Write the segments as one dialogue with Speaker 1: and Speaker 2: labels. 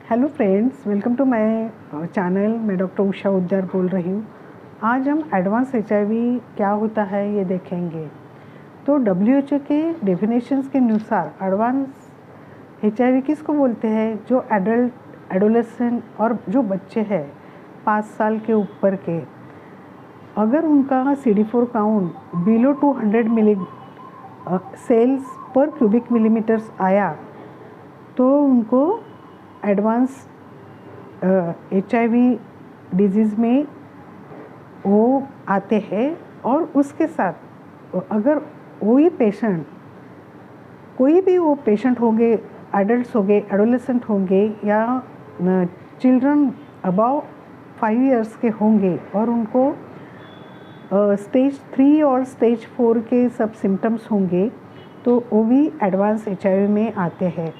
Speaker 1: Hello friends, welcome to my channel. मैं doctor Usha Udyar बोल रही हूँ। आज हम एडवांस एचआईवी क्या होता है ये देखेंगे। तो WHO के डेफिनेशंस के अनुसार एडवांस एचआईवी किसको बोलते हैं? जो एडल्ट, एडोलेसेंट और जो बच्चे हैं 5 साल के ऊपर के, अगर उनका CD4 काउंट बिलो 200 मिली सेल्स पर क्यूबिक मिलीमीटर्स आया तो उनको एडवांस एचआईवी डिजीज़ में वो आते हैं। और उसके साथ अगर वही पेशेंट, कोई भी वो पेशेंट होंगे, एडल्ट्स होंगे, एडोलेसेंट होंगे या चिल्ड्रन अबाव 5 इयर्स के होंगे और उनको स्टेज 3 और स्टेज 4 के सब सिम्टम्स होंगे तो वो भी एडवांस एचआईवी में आते हैं।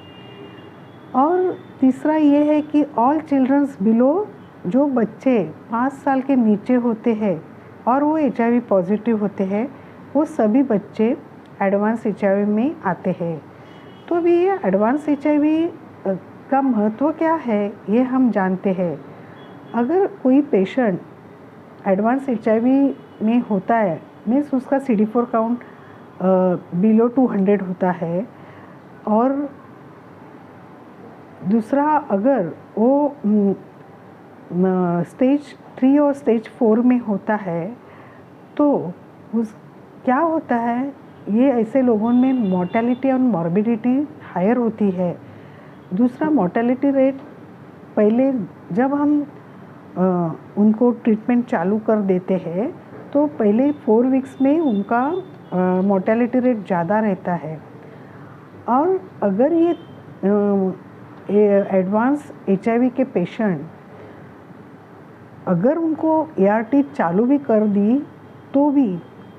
Speaker 1: और तीसरा ये है कि ऑल चिल्ड्रंस बिलो, जो बच्चे 5 साल के नीचे होते हैं और वो एचआईवी पॉजिटिव होते हैं, वो सभी बच्चे एडवांस एचआईवी में आते हैं। तो अभी ये एडवांस एचआईवी का महत्व क्या है ये हम जानते हैं। अगर कोई पेशेंट एडवांस एचआईवी में होता है, मीन्स उसका CD4 काउंट बिलो 200 होता है, और दूसरा अगर वो स्टेज 3 और स्टेज 4 में होता है तो उस क्या होता है, ये ऐसे लोगों में मोर्टेलिटी और मॉर्बिडिटी हायर होती है। दूसरा, मोर्टेलिटी रेट पहले जब हम उनको ट्रीटमेंट चालू कर देते हैं तो पहले 4 वीक्स में उनका मोर्टेलिटी रेट ज़्यादा रहता है। और अगर ये एडवांस एचआईवी के पेशेंट अगर उनको ART चालू भी कर दी तो भी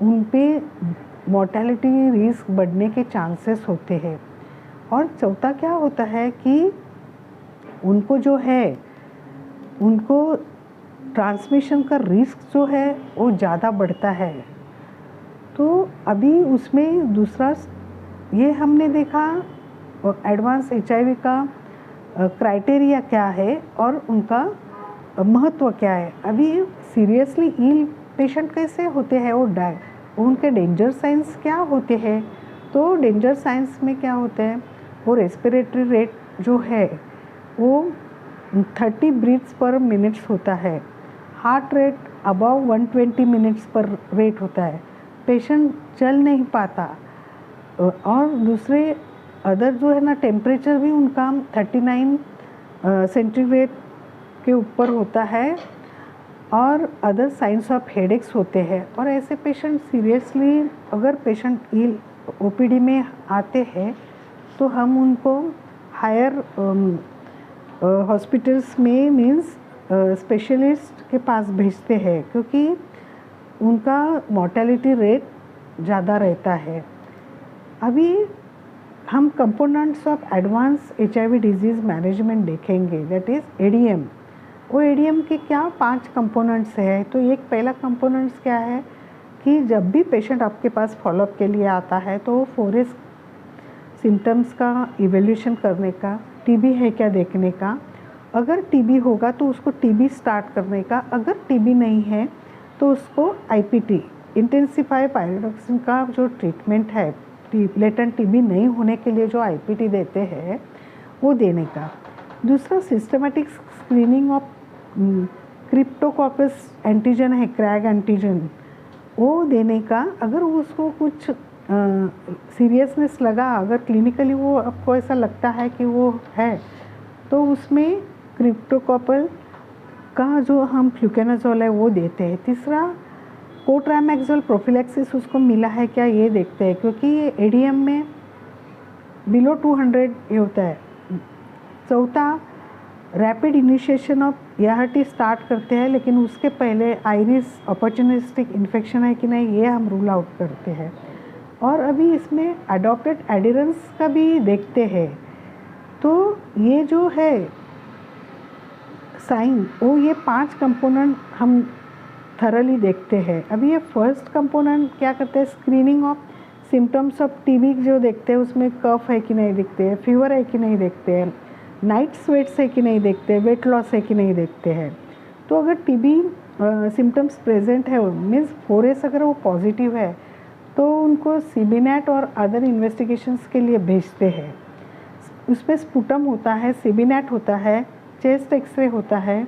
Speaker 1: उन पे मोर्टेलिटी रिस्क बढ़ने के चांसेस होते हैं। और चौथा क्या होता है कि उनको जो है, उनको ट्रांसमिशन का रिस्क जो है वो ज़्यादा बढ़ता है। तो अभी उसमें दूसरा ये हमने देखा एडवांस एचआईवी का क्राइटेरिया क्या है और उनका महत्व क्या है। अभी सीरियसली इल पेशेंट कैसे होते हैं, वो उनके डेंजर साइंस क्या होते हैं। तो डेंजर साइंस में क्या होते हैं, वो रेस्पिरेटरी रेट जो है वो 30 ब्रीथ्स पर मिनट्स होता है, हार्ट रेट अबव 120 मिनट्स पर रेट होता है, पेशेंट चल नहीं पाता। और दूसरे अदर जो है ना, टेम्परेचर भी उनका 39 सेंटीग्रेड के ऊपर होता है, और अदर साइंस ऑफ हेडेक्स होते हैं। और ऐसे पेशेंट सीरियसली, अगर पेशेंट इल OPD में आते हैं तो हम उनको हायर हॉस्पिटल्स में, मीन्स स्पेशलिस्ट के पास भेजते हैं, क्योंकि उनका मोर्टेलिटी रेट ज़्यादा रहता है। अभी हम components of advance HIV disease management देखेंगे, दैट इज़ ADM। वो ADM के क्या 5 कंपोनेंट्स है। तो एक पहला कंपोनेंट्स क्या है कि जब भी पेशेंट आपके पास फॉलोअप के लिए आता है तो 4S सिम्टम्स का इवेल्यूशन करने का, TB है क्या देखने का, अगर TB होगा तो उसको TB स्टार्ट करने का, अगर TB नहीं है तो उसको IPT, इंटेंसिफाई पायरोक्सिन का जो ट्रीटमेंट है लेटेंट TB नहीं होने के लिए जो IPT देते हैं वो देने का। दूसरा, systematic screening of Cryptococcus antigen है, क्रैग एंटीजन, वो देने का। अगर उसको कुछ सीरियसनेस लगा, अगर क्लिनिकली वो आपको ऐसा लगता है कि वो है, तो उसमें क्रिप्टोकोकल का जो हम फ्लुकेनाजोल है वो देते हैं। तीसरा, कोट्रामेक्सोल प्रोफिलैक्सिस उसको मिला है क्या ये देखते हैं, क्योंकि ये ADM में बिलो 200 ये होता है। चौथा, rapid initiation of ART start करते हैं, लेकिन उसके पहले आइरिस अपॉर्चुनिस्टिक इन्फेक्शन है कि नहीं ये हम रूल आउट करते हैं। और अभी इसमें अडॉप्टेड एडिरेंस का भी देखते हैं। तो ये जो है साइन, वो ये 5 कंपोनेंट हम थरली देखते हैं। अभी ये फर्स्ट कंपोनेंट क्या करते हैं, screening of symptoms of TB जो देखते हैं, उसमें कफ है कि नहीं देखते हैं, फीवर है कि नहीं देखते हैं, नाइट स्वेट्स है कि नहीं देखते, वेट लॉस है कि नहीं देखते हैं। तो अगर टीबी सिम्टम्स प्रेजेंट है मीन्स 4S अगर वो पॉजिटिव है तो उनको सीबीनेट और अदर इन्वेस्टिगेशंस के लिए भेजते हैं। उसमें स्पुटम होता है, सीबीनेट होता है, चेस्ट एक्सरे होता है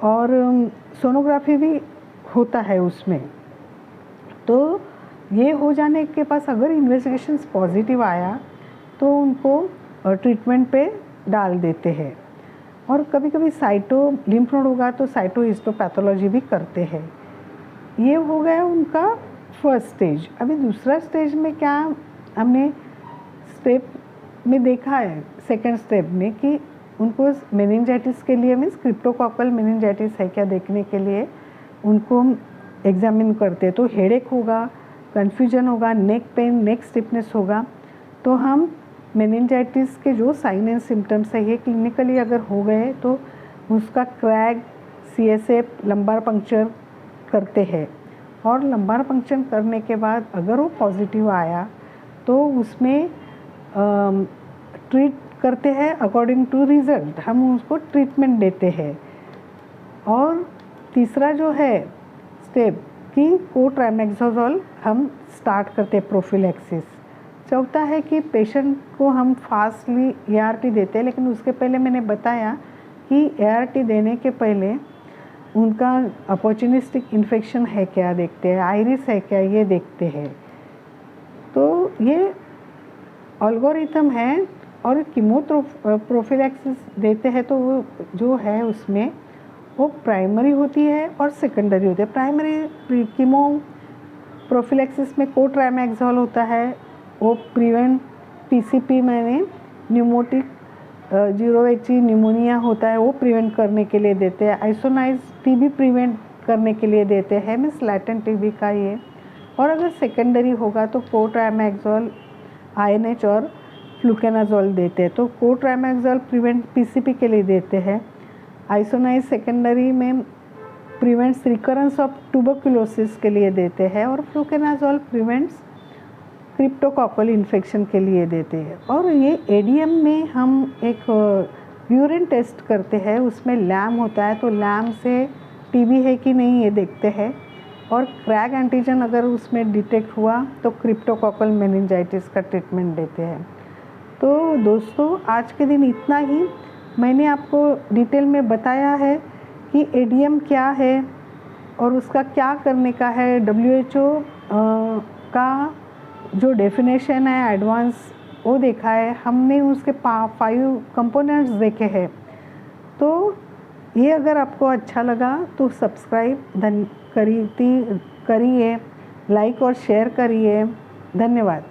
Speaker 1: और सोनोग्राफी भी होता है उसमें। तो ये हो जाने के पास अगर इन्वेस्टिगेशंस पॉजिटिव आया तो उनको ट्रीटमेंट पे डाल देते हैं। और कभी कभी साइटो लिम्फ नोड होगा तो साइटोहिस्टोपैथोलॉजी भी करते हैं। ये हो गया उनका फर्स्ट स्टेज। अभी दूसरा स्टेज में क्या हमने स्टेप में देखा है, सेकेंड स्टेप में, कि उनको मेनिंजाइटिस के लिए मीन्स क्रिप्टोकोकल मेनिंजाइटिस है क्या देखने के लिए उनको एग्जामिन करते हैं। तो हेडेक होगा, कन्फ्यूजन होगा, नेक पेन, नेक स्टिफनेस होगा, तो हम मेनिंजाइटिस के जो साइन एंड सिम्टम्स है ये क्लिनिकली अगर हो गए तो उसका क्रैग, CSF, लंबार पंक्चर करते हैं। और लंबार पंक्चर करने के बाद अगर वो पॉजिटिव आया तो उसमें ट्रीट करते हैं अकॉर्डिंग टू रिजल्ट, हम उसको ट्रीटमेंट देते हैं। और तीसरा जो है स्टेप कि कोट्रामेक्सोजोल हम स्टार्ट करते हैं प्रोफिलैक्सिस। चौथा है कि पेशेंट को हम फास्टली ART देते हैं, लेकिन उसके पहले मैंने बताया कि ART देने के पहले उनका अपॉर्चुनिस्टिक इन्फेक्शन है क्या देखते हैं, आइरिस है क्या ये देखते हैं। तो ये एल्गोरिथम है। और प्रोफिलैक्सिस देते हैं तो वो जो है उसमें वो प्राइमरी होती है और सेकेंडरी होती है। प्राइमरी कीमो प्रोफिलैक्सिस में कोट्रामेक्सोल होता है, वो प्रिवेंट PCP मैंने न्यूमोटिक 0HE न्यूमोनिया होता है वो प्रिवेंट करने के लिए देते हैं। आइसोनाइज TB प्रिवेंट करने के लिए देते हैं, मीन्स लैटेंट TB का ये। और अगर सेकेंडरी होगा तो कोट्रामेक्सोल, INH और फ्लुकेनाजोल देते हैं। तो कोट्रामेक्सोल प्रिवेंट PCP के लिए देते हैं। आइसोनाइज सेकेंडरी में प्रिवेंट्स रिकरेंस ऑफ ट्यूबरकुलोसिस के लिए देते हैं। और फ्लुकेनाजोल प्रिवेंट्स क्रिप्टोकोकल इन्फेक्शन के लिए देते हैं। और ये ADM में हम एक यूरिन टेस्ट करते हैं, उसमें लैम होता है, तो लैम से TB है कि नहीं ये देखते हैं। और क्रैग एंटीजन अगर उसमें डिटेक्ट हुआ तो क्रिप्टोकोकल मेनिंजाइटिस का ट्रीटमेंट देते हैं। तो दोस्तों आज के दिन इतना ही। मैंने आपको डिटेल में बताया है कि ADM क्या है और उसका क्या करने का है। WHO का जो डेफिनेशन है एडवांस वो देखा है हमने, उसके 5 कंपोनेंट्स देखे हैं। तो ये अगर आपको अच्छा लगा तो सब्सक्राइब करिए, लाइक और शेयर करिए। धन्यवाद।